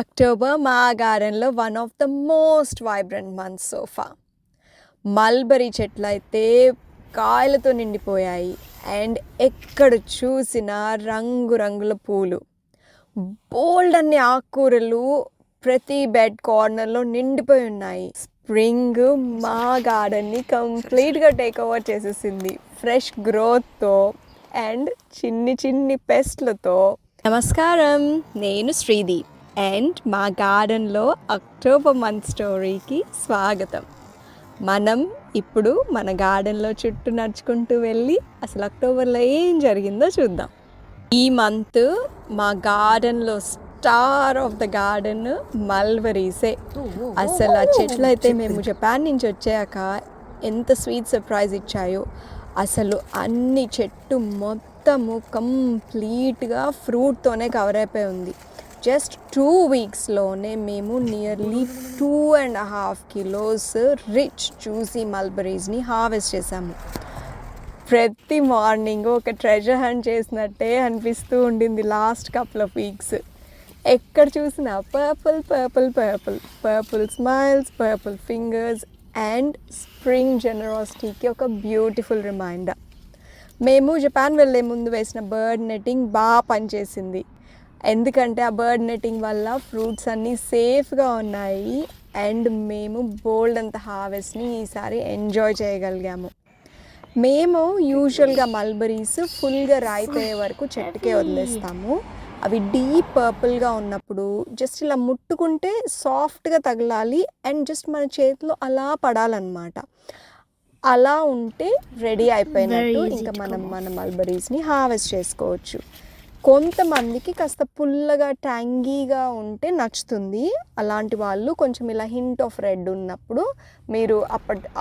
October మా గార్డెన్‌లో one of the most vibrant months so far. Mulberry చెట్లయితే కాయలతో నిండిపోయాయి అండ్ ఎక్కడ చూసినా రంగురంగుల పూలు. బోల్డన్ని ఆకుకూరలు ప్రతి బెడ్ కార్నర్‌లో నిండిపోయి ఉన్నాయి. స్ప్రింగ్ మా గార్డెన్‌ని కంప్లీట్‌గా టేక్ ఓవర్ చేసేసింది. ఫ్రెష్ గ్రోత్‌తో అండ్ చిన్ని పెస్ట్‌లతో. నమస్కారం, నేను శ్రీదీప్ అండ్ మా గార్డెన్లో అక్టోబర్ మంత్ స్టోరీకి స్వాగతం. మనం ఇప్పుడు మన గార్డెన్లో చుట్టూ నడుచుకుంటూ వెళ్ళి అసలు అక్టోబర్లో ఏం జరిగిందో చూద్దాం. ఈ మంత్ మా గార్డెన్లో స్టార్ ఆఫ్ ద గార్డెన్ మల్బరీసే. అసలు ఆ చెట్లు అయితే మేము జపాన్ నుంచి వచ్చాక ఎంత స్వీట్ సర్ప్రైజ్ ఇచ్చాయో. అసలు అన్ని చెట్టు మొత్తము కంప్లీట్గా ఫ్రూట్తోనే కవర్ అయిపోయి ఉంది. జస్ట్ 2 వీక్స్లోనే మేము నియర్లీ 2.5 kilos రిచ్ జ్యూసీ మల్బరీస్ని హార్వెస్ట్ చేసాము. ప్రతి మార్నింగ్ ఒక ట్రెజర్ హంట్ చేసినట్టే అనిపిస్తూ ఉండింది లాస్ట్ కపుల్ ఆఫ్ వీక్స్. ఎక్కడ చూసినా purple purple purple purple smiles, purple fingers and spring జెనరాసిటీకి ఒక బ్యూటిఫుల్ రిమైండర్. మేము జపాన్ వెళ్ళే ముందు వేసిన బర్డ్ నెట్టింగ్ బాగా పనిచేసింది. ఎందుకంటే ఆ బర్డ్ నెట్టింగ్ వల్ల ఫ్రూట్స్ అన్నీ సేఫ్గా ఉన్నాయి అండ్ మేము బోల్డ్ అంత హార్వెస్ట్ని ఈసారి ఎంజాయ్ చేయగలిగాము. మేము యూజువల్గా మల్బరీస్ ఫుల్గా రాయిపోయే వరకు చెట్టుకే వదిలేస్తాము. అవి డీప్ పర్పుల్గా ఉన్నప్పుడు జస్ట్ ఇలా ముట్టుకుంటే సాఫ్ట్గా తగలాలి అండ్ జస్ట్ మన చేతిలో అలా పడాలన్నమాట. అలా ఉంటే రెడీ అయిపోయినట్టు ఇంకా మన మల్బరీస్ని హార్వెస్ట్ చేసుకోవచ్చు. కొంతమందికి కాస్త పుల్లగా ట్యాంగీగా ఉంటే నచ్చుతుంది. అలాంటి వాళ్ళు కొంచెం ఇలా హింట్ ఆఫ్ రెడ్ ఉన్నప్పుడు మీరు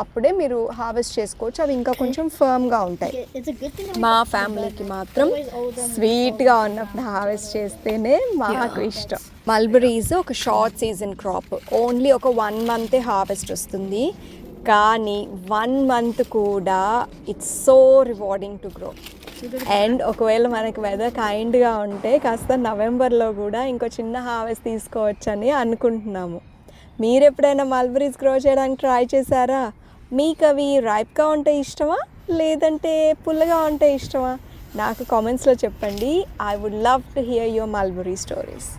అప్పుడే మీరు హార్వెస్ట్ చేసుకోవచ్చు. అవి ఇంకా కొంచెం ఫర్మ్గా ఉంటాయి. మా ఫ్యామిలీకి మాత్రం స్వీట్గా ఉన్నప్పుడు హార్వెస్ట్ చేస్తేనే మాకు ఇష్టం. మల్బరీస్ ఒక షార్ట్ సీజన్ క్రాప్. ఓన్లీ ఒక 1 month హార్వెస్ట్ వస్తుంది. కానీ 1 month కూడా it's so rewarding to grow. And ఒకవేళ మనకి వెదర్ కైండ్గా ఉంటే కాస్త నవంబర్లో కూడా ఇంకో చిన్న హార్వెస్ట్ తీసుకోవచ్చని అనుకుంటున్నాము. మీరు ఎప్పుడైనా మల్బరీస్ గ్రో చేయడానికి ట్రై చేశారా? మీకు అవి రైప్గా ఉంటే ఇష్టమా లేదంటే పుల్లగా ఉంటే ఇష్టమా? నాకు కామెంట్స్లో చెప్పండి. I would love to hear your mulberry stories.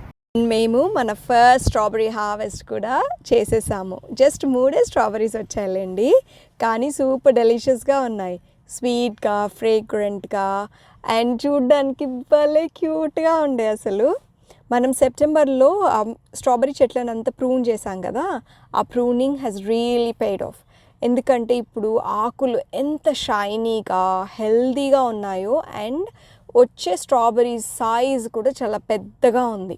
మేము మన ఫస్ట్ స్ట్రాబెరీ హార్వెస్ట్ కూడా చేసేసాము. జస్ట్ 3 స్ట్రాబెరీస్ వచ్చాయండి, కానీ సూపర్ డెలిషియస్గా ఉన్నాయి. స్వీట్గా, ఫ్రేగ్రెంట్గా అండ్ చూడ్డానికి భలే క్యూట్గా ఉండే. అసలు మనం సెప్టెంబర్లో స్ట్రాబెరీ చెట్లను అంతా ప్రూన్ చేసాం కదా, ఆ pruning has really paid of. ఎందుకంటే ఇప్పుడు ఆకులు ఎంత షైనీగా హెల్దీగా ఉన్నాయో అండ్ వచ్చే స్ట్రాబెరీ సైజ్ కూడా చాలా పెద్దగా ఉంది.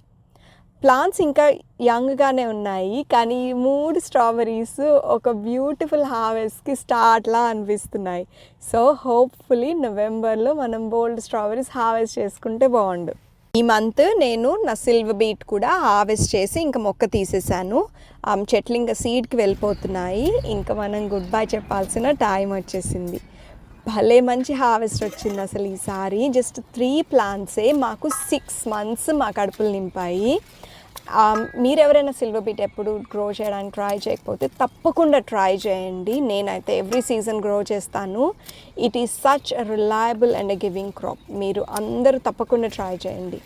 ప్లాంట్స్ ఇంకా యంగ్గానే ఉన్నాయి, కానీ ఈ 3 స్ట్రాబెరీస్ ఒక బ్యూటిఫుల్ హార్వెస్ట్కి స్టార్ట్లా అనిపిస్తున్నాయి. సో హోప్ఫుల్లీ నవంబర్లో మనం బోల్డ్ స్ట్రాబెరీస్ హార్వెస్ట్ చేసుకుంటే బాగుండు. ఈ మంత్ నేను నా సిల్వర్ బీట్ కూడా హార్వెస్ట్ చేసి ఇంకా మొక్క తీసేసాను. చెట్లు ఇంకా సీడ్కి వెళ్ళిపోతున్నాయి. ఇంకా మనం గుడ్ బై చెప్పాల్సిన టైం వచ్చేసింది. భలే మంచి హార్వెస్ట్ వచ్చింది అసలు ఈసారి. జస్ట్ 3 ప్లాంట్సే మాకు 6 months మా కడుపులు నింపాయి. మీరు ఎవరైనా సిల్వర్ బీట్ ఎప్పుడు గ్రో చేయడానికి ట్రై చేయకపోతే తప్పకుండా ట్రై చేయండి. నేనైతే ఎవ్రీ సీజన్ గ్రో చేస్తాను. It is such reliable and giving crop. మీరు అందరూ తప్పకుండా ట్రై చేయండి.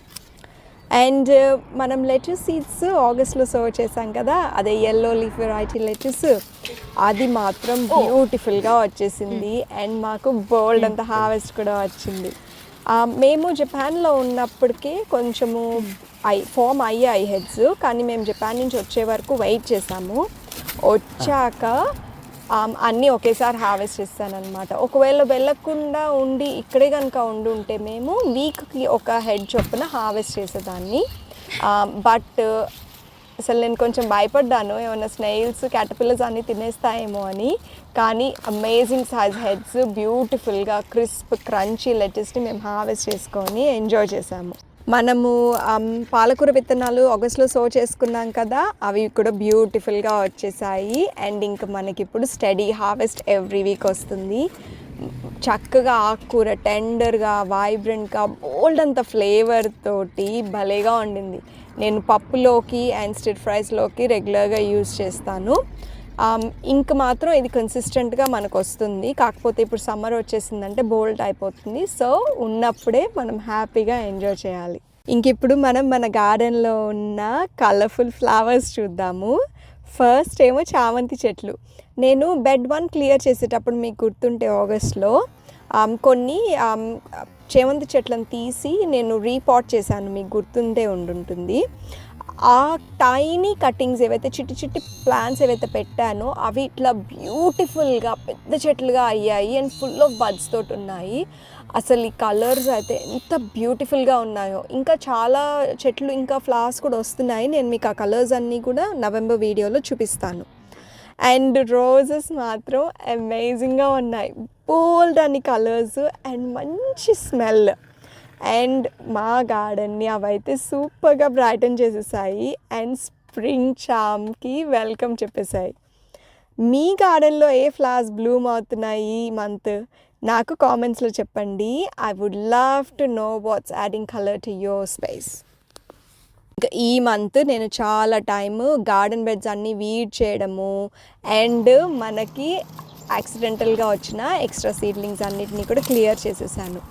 అండ్ మనం లెట్యూస్ సీడ్స్ ఆగస్ట్లో సో చేసాం కదా, అదే ఎల్లో లీఫ్ వెరైటీ లెట్యూస్, అది మాత్రం బ్యూటిఫుల్గా వచ్చేసింది అండ్ మాకు బోల్డ్ అంత హార్వెస్ట్ కూడా వచ్చింది. మేము జపాన్లో ఉన్నప్పటికీ కొంచెము ఫామ్ అయ్యాయి హెడ్స్, కానీ మేము జపాన్ నుంచి వచ్చే వరకు వెయిట్ చేసాము. వచ్చాక అన్నీ ఒకేసారి హార్వెస్ట్ చేస్తానన్నమాట. ఒకవేళ వెళ్ళకుండా ఉండి ఇక్కడే కనుక ఉంటే మేము వీక్కి ఒక హెడ్ చొప్పున హార్వెస్ట్ చేసేదాన్ని. బట్ అసలు నేను కొంచెం భయపడ్డాను, ఏమైనా స్నేల్స్, క్యాటర్పిల్లర్స్ అన్నీ తినేస్తాయేమో అని. కానీ అమేజింగ్ సైజ్ హెడ్స్, బ్యూటిఫుల్గా క్రిస్ప్ క్రంచీ లెటెస్ని మేము హార్వెస్ట్ చేసుకొని ఎంజాయ్ చేసాము. మనము పాలకూర విత్తనాలు ఆగస్ట్లో సో చేసుకున్నాం కదా, అవి కూడా బ్యూటిఫుల్గా వచ్చేసాయి అండ్ ఇంకా మనకి ఇప్పుడు స్టడీ హార్వెస్ట్ ఎవ్రీ వీక్ వస్తుంది. చక్కగా ఆకుకూర టెండర్గా వైబ్రెంట్గా బోల్డ్ అంత ఫ్లేవర్ తోటి భలేగా ఉండింది. నేను పప్పులోకి అండ్ స్టిర్ ఫ్రైస్లోకి రెగ్యులర్గా యూజ్ చేస్తాను. ఇంక మాత్రం ఇది కన్సిస్టెంట్గా మనకు వస్తుంది. కాకపోతే ఇప్పుడు సమ్మర్ వచ్చేసిందంటే బోల్డ్ అయిపోతుంది. సో ఉన్నప్పుడే మనం హ్యాపీగా ఎంజాయ్ చేయాలి. ఇంక ఇప్పుడు మనం మన గార్డెన్లో ఉన్న కలర్ఫుల్ ఫ్లవర్స్ చూద్దాము. ఫస్ట్ ఏమో చామంతి చెట్లు. నేను బెడ్ 1 క్లియర్ చేసేటప్పుడు మీకు గుర్తుంటే ఆగస్ట్లో కొన్ని చేమంతి చెట్లను తీసి నేను రీపాట్ చేశాను, మీకు గుర్తుంటే ఉండుంటుంది. ఆ టైనీ కటింగ్స్ ఏవైతే చిట్టి చిట్టి ప్లాంట్స్ ఏవైతే పెట్టానో అవి ఇట్లా బ్యూటిఫుల్గా పెద్ద చెట్లుగా అయ్యాయి అండ్ ఫుల్ ఆఫ్ బడ్స్ తోటి ఉన్నాయి. అసలు ఈ కలర్స్ అయితే ఎంత బ్యూటిఫుల్గా ఉన్నాయో. ఇంకా చాలా చెట్లు ఇంకా ఫ్లవర్స్ కూడా వస్తున్నాయి. నేను మీకు ఆ కలర్స్ అన్నీ కూడా నవంబర్ వీడియోలో చూపిస్తాను. అండ్ రోజెస్ మాత్రం అమేజింగ్గా ఉన్నాయి. బోల్డ్ అని కలర్స్ అండ్ మంచి స్మెల్. అండ్ మా గార్డెన్ని అవైతే సూపర్గా బ్రైటన్ చేసేసాయి అండ్ స్ప్రింగ్ చామ్కి వెల్కమ్ చెప్పేశాయి. మీ గార్డెన్లో ఏ ఫ్లవర్స్ బ్లూమ్ అవుతున్నాయి ఈ మంత్ నాకు కామెంట్స్లో చెప్పండి. I would love to know what's adding colour to your space. ఇంకా ఈ మంత్ నేను చాలా టైము గార్డెన్ బెడ్స్ అన్నీ వీడ్ చేయడము అండ్ మనకి యాక్సిడెంటల్గా వచ్చిన ఎక్స్ట్రా సీడ్లింగ్స్ అన్నిటినీ కూడా క్లియర్ చేసేసాను.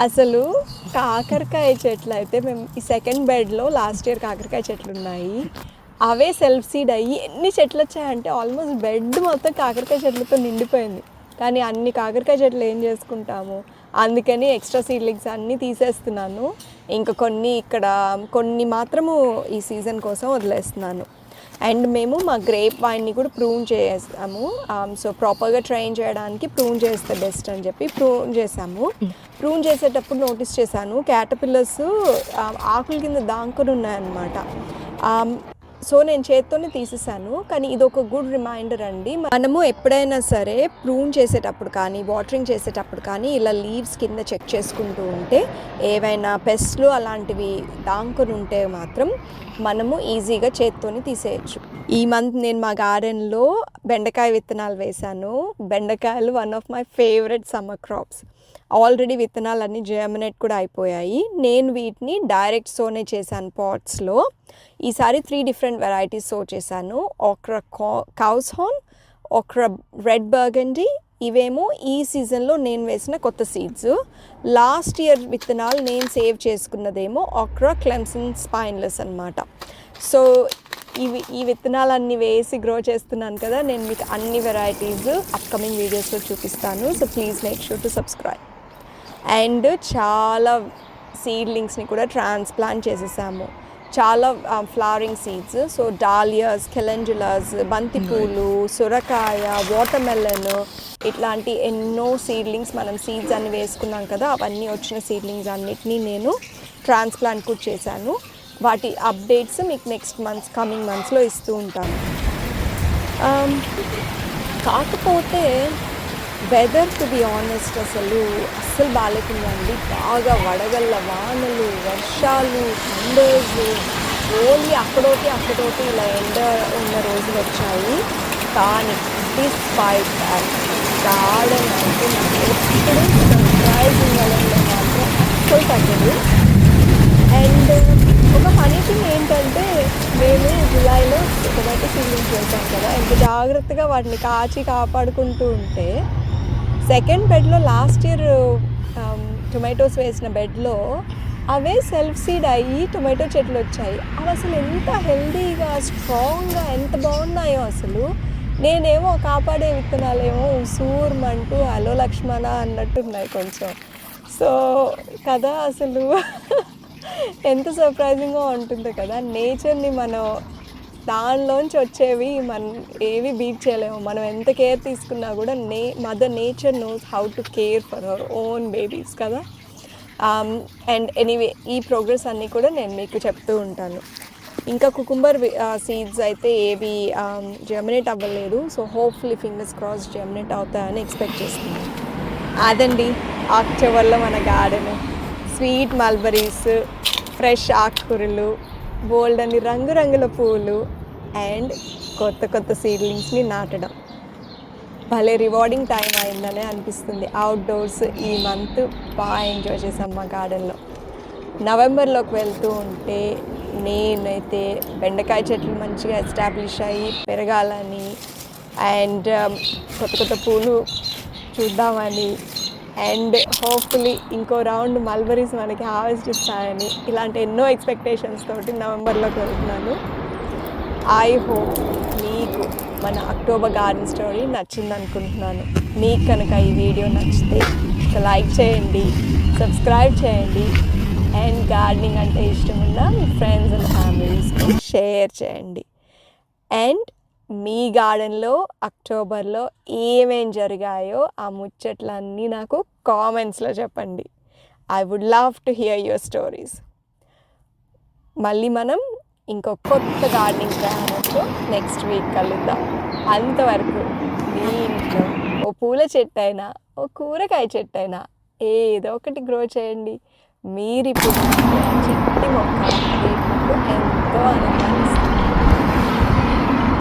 అసలు కాకరకాయ చెట్లు అయితే మేము ఈ సెకండ్ బెడ్లో లాస్ట్ ఇయర్ కాకరకాయ చెట్లు ఉన్నాయి. అవే సెల్ఫ్ సీడ్ అయ్యి ఎన్ని చెట్లు వచ్చాయంటే ఆల్మోస్ట్ బెడ్ మొత్తం కాకరకాయ చెట్లతో నిండిపోయింది. కానీ అన్ని కాకరకాయ చెట్లు ఏం చేసుకుంటాము, అందుకని ఎక్స్ట్రా సీడ్లింగ్స్ అన్నీ తీసేస్తున్నాను. ఇంకా కొన్ని మాత్రము ఈ సీజన్ కోసం వదిలేస్తున్నాను. అండ్ మేము మా గ్రేప్ వైన్ని కూడా ప్రూన్ చేస్తాము. సో ప్రాపర్గా ట్రైన్ చేయడానికి ప్రూన్ చేస్తే బెస్ట్ అని చెప్పి ప్రూన్ చేసాము. ప్రూన్ చేసేటప్పుడు నోటీస్ చేశాను క్యాటర్పిల్లర్స్ ఆకుల కింద దాంకొని ఉన్నాయన్నమాట. సో నేను చేత్తోనే తీసేసాను. కానీ ఇది ఒక గుడ్ రిమైండర్ అండి, మనము ఎప్పుడైనా సరే ప్రూన్ చేసేటప్పుడు కానీ వాటరింగ్ చేసేటప్పుడు కానీ ఇలా లీవ్స్ కింద చెక్ చేసుకుంటూ ఉంటే ఏవైనా పెస్ట్లు అలాంటివి దాంకొని ఉంటే మాత్రం మనము ఈజీగా చేత్తోని తీసేయచ్చు. ఈ మంత్ నేను మా గార్డెన్లో బెండకాయ విత్తనాలు వేశాను. బెండకాయలు one of my favourite summer crops. Already విత్తనాలన్నీ జర్మినేట్ కూడా అయిపోయాయి. నేను వీటిని డైరెక్ట్ సోనే చేశాను పాట్స్లో. ఈసారి 3 డిఫరెంట్ వెరైటీస్ సో చేశాను. Okra cows horn, okra red burgundy, ఇవేమో ఈ సీజన్లో నేను వేసిన కొత్త సీడ్స్. లాస్ట్ ఇయర్ విత్తనాలు నేను సేవ్ చేసుకున్నదేమో ఓక్రా క్లెమ్సన్ స్పైన్లెస్ అనమాట. సో ఈ విత్తనాలన్నీ వేసి గ్రో చేస్తున్నాను కదా, నేను మీకు అన్ని వెరైటీస్ అప్కమింగ్ వీడియోస్లో చూపిస్తాను. So please make sure to subscribe. And చాలా సీడ్లింగ్స్ని కూడా ట్రాన్స్ప్లాంట్ చేసేసాము, చాలా ఫ్లవరింగ్ సీడ్స్. సో డాలియాస్, కెలెంజులాస్, బంతిపూలు, సొరకాయ, వాటర్మెలన్, ఇట్లాంటి ఎన్నో సీడ్లింగ్స్ మనం సీడ్స్ అన్ని వేసుకున్నాం కదా, అవన్నీ వచ్చిన సీడ్లింగ్స్ అన్నిటినీ నేను ట్రాన్స్ప్లాంట్ కూడా చేశాను. వాటి అప్డేట్స్ మీకు నెక్స్ట్ కమింగ్ మంత్స్లో ఇస్తూ ఉంటాను. కాకపోతే వెదర్ టు బి ఆనెస్ట్ అసలు బాగాలేకుందండి. బాగా వడగళ్ళ వానలు, వర్షాలు, థండర్స్, ఓన్లీ అక్కడోటి ఇలా ఎండ ఉన్న రోజులు వచ్చాయి. కానీ డిస్పైట్ దాట్ గార్డెన్ అంటే నాకు ఎప్పుడు సర్ప్రైజింగ్ వలనలో మాత్రం అస్సలు తగ్గదు. అండ్ ఒక ఫనీ థింగ్ ఏంటంటే మేము జూలైలో టొమాటో సీడ్లింగ్స్ వేసాం కదా, ఎంత జాగ్రత్తగా వాటిని కాపాడుకుంటూ ఉంటే సెకండ్ బెడ్లో లాస్ట్ ఇయర్ టొమాటోస్ వేసిన బెడ్లో అవే సెల్ఫ్ సీడ్ అయ్యి టొమాటో చెట్లు వచ్చాయి. అవి అసలు ఎంత హెల్దీగా స్ట్రాంగ్గా ఎంత బాగున్నాయో అసలు. నేనేమో కాపాడే విత్తనాలేమో ఉసూర్మంటూ హలో లక్ష్మణ అన్నట్టున్నాయి కొంచెం. సో కదా అసలు ఎంత సర్ప్రైజింగ్గా ఉంటుందో కదా. నేచర్ని మనం దానిలోంచి వచ్చేవి ఏవి బీట్ చేయలేము. మనం ఎంత కేర్ తీసుకున్నా కూడా mother nature knows how to care for our own babies కదా. అండ్ ఎనీవే ఈ ప్రోగ్రెస్ అన్నీ కూడా నేను మీకు చెప్తూ ఉంటాను. ఇంకా కుకుంబర్ సీడ్స్ అయితే ఏవి జర్మినేట్ అవ్వలేదు. So hopefully fingers cross germinate అవుతాయని ఎక్స్పెక్ట్ చేస్తున్నాను. అదండి అక్టోబర్లో మన గార్డెన్. స్వీట్ మల్బరీస్, ఫ్రెష్ ఆకుకూరలు, బోల్డ్ అని రంగురంగుల పూలు అండ్ కొత్త సీడ్లింగ్స్ని నాటడం భలే రివార్డింగ్ టైం అయిందనే అనిపిస్తుంది. అవుట్డోర్స్ ఈ మంత్ బాగా ఎంజాయ్ చేసాం మా గార్డెన్లో. నవంబర్లోకి వెళ్తూ ఉంటే నేనైతే బెండకాయ చెట్లు మంచిగా ఎస్టాబ్లిష్ అయ్యి పెరగాలని అండ్ కొత్త కొత్త పూలు చూద్దామని అండ్ హోప్ఫుల్లీ ఇంకో రౌండ్ మల్బరీస్ మనకి హార్వెస్ట్ ఇస్తాయని ఇలాంటి ఎన్నో ఎక్స్పెక్టేషన్స్ తోటి నవంబర్లోకి వెళ్తున్నాను. ఐ హోప్ మీకు మన అక్టోబర్ గార్డెన్ స్టోరీ నచ్చింది అనుకుంటున్నాను. మీకు కనుక ఈ వీడియో నచ్చితే ఒక లైక్ చేయండి, సబ్స్క్రైబ్ చేయండి అండ్ గార్డెనింగ్ అంటే ఇష్టం ఉన్న మీ ఫ్రెండ్స్ అండ్ ఫ్యామిలీస్కి షేర్ చేయండి. అండ్ మీ గార్డెన్లో అక్టోబర్లో ఏమేం జరిగాయో ఆ ముచ్చట్లన్నీ నాకు కామెంట్స్లో చెప్పండి. I would love to hear your stories. మళ్ళీ మనం ఇంకో కొత్త గార్డెనింగ్ ప్రయాణంతో నెక్స్ట్ వీక్ కలుద్దాం. అంతవరకు మీ ఇంట్లో ఓ పూల చెట్టు అయినా ఓ కూరగాయ చెట్టు అయినా ఏదో ఒకటి గ్రో చేయండి. మీరిప్పుడు చెట్టి మొక్క ఎంతో ఆనందంగా